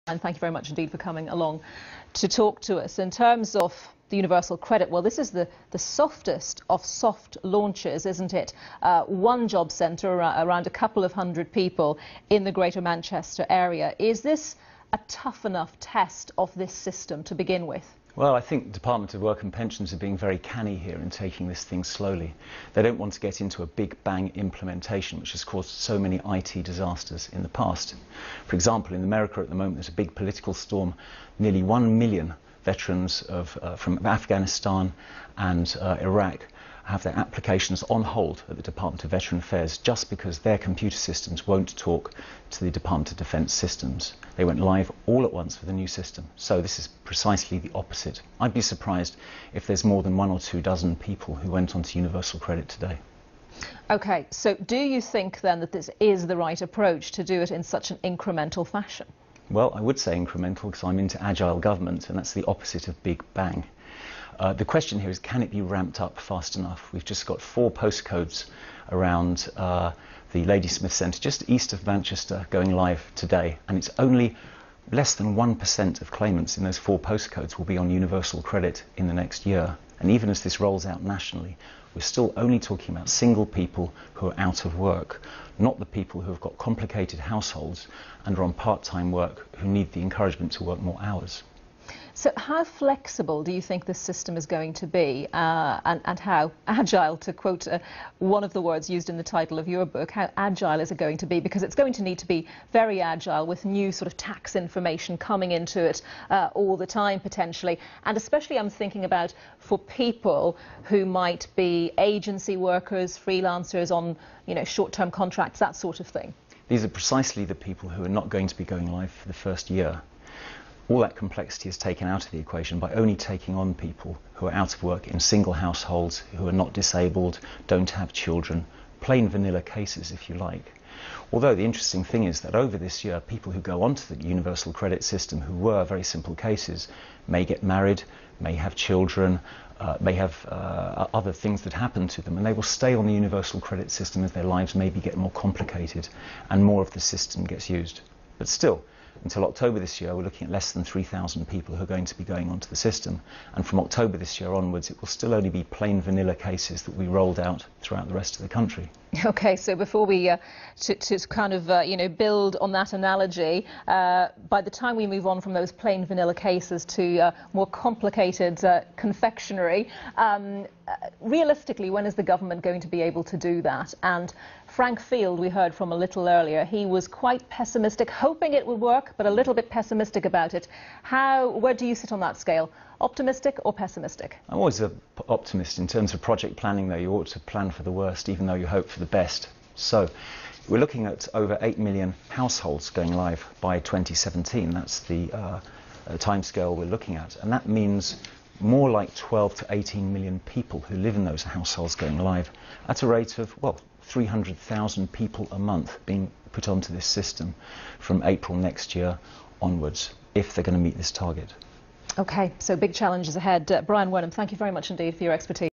And thank you very much indeed for coming along to talk to us. In terms of the universal credit, well, this is the softest of soft launches, isn't it? One job centre, around a couple of hundred people in the Greater Manchester area. Is this a tough enough test of this system to begin with? Well, I think the Department of Work and Pensions are being very canny here in taking this thing slowly. They don't want to get into a big bang implementation, which has caused so many IT disasters in the past. For example, in America at the moment, there's a big political storm. Nearly 1 million veterans from Afghanistan and Iraq have their applications on hold at the Department of Veteran Affairs just because their computer systems won't talk to the Department of Defence systems. They went live all at once with a new system. So this is precisely the opposite. I'd be surprised if there's more than 1 or 2 dozen people who went onto universal credit today. OK, so do you think then that this is the right approach to do it in such an incremental fashion? Well, I would say incremental because I'm into Agile Government, and that's the opposite of big bang. The question here is, can it be ramped up fast enough? We've just got 4 postcodes around the Ladysmith Centre, just east of Manchester, going live today, and it's only less than 1% of claimants in those 4 postcodes will be on universal credit in the next year. And even as this rolls out nationally, we're still only talking about single people who are out of work, not the people who have got complicated households and are on part-time work who need the encouragement to work more hours. So how flexible do you think this system is going to be, and how agile, to quote one of the words used in the title of your book, how agile is it going to be? Because it's going to need to be very agile with new sort of tax information coming into it all the time potentially, and especially I'm thinking about for people who might be agency workers, freelancers on short-term contracts, that sort of thing. These are precisely the people who are not going to be going live for the first year. All that complexity is taken out of the equation by only taking on people who are out of work in single households, who are not disabled, don't have children, plain vanilla cases if you like. Although the interesting thing is that over this year, people who go onto the universal credit system who were very simple cases may get married, may have children, may have other things that happen to them, and they will stay on the universal credit system as their lives maybe get more complicated and more of the system gets used. But still, until October this year, we're looking at less than 3,000 people who are going to be going onto the system. And from October this year onwards, it will still only be plain vanilla cases that we rolled out throughout the rest of the country. OK, so before we to kind of build on that analogy, by the time we move on from those plain vanilla cases to more complicated confectionery, realistically, when is the government going to be able to do that? And Frank Field, we heard from a little earlier, he was quite pessimistic, hoping it would work, but a little bit pessimistic about it. Where do you sit on that scale? Optimistic or pessimistic? I'm always an optimist. In terms of project planning, though, you ought to plan for the worst, even though you hope for the best. So we're looking at over 8 million households going live by 2017. That's the timescale we're looking at. And that means more like 12 to 18 million people who live in those households going live at a rate of, well, 300,000 people a month being put onto this system from April next year onwards, if they're going to meet this target. OK, so big challenges ahead. Brian Wernham, thank you very much indeed for your expertise.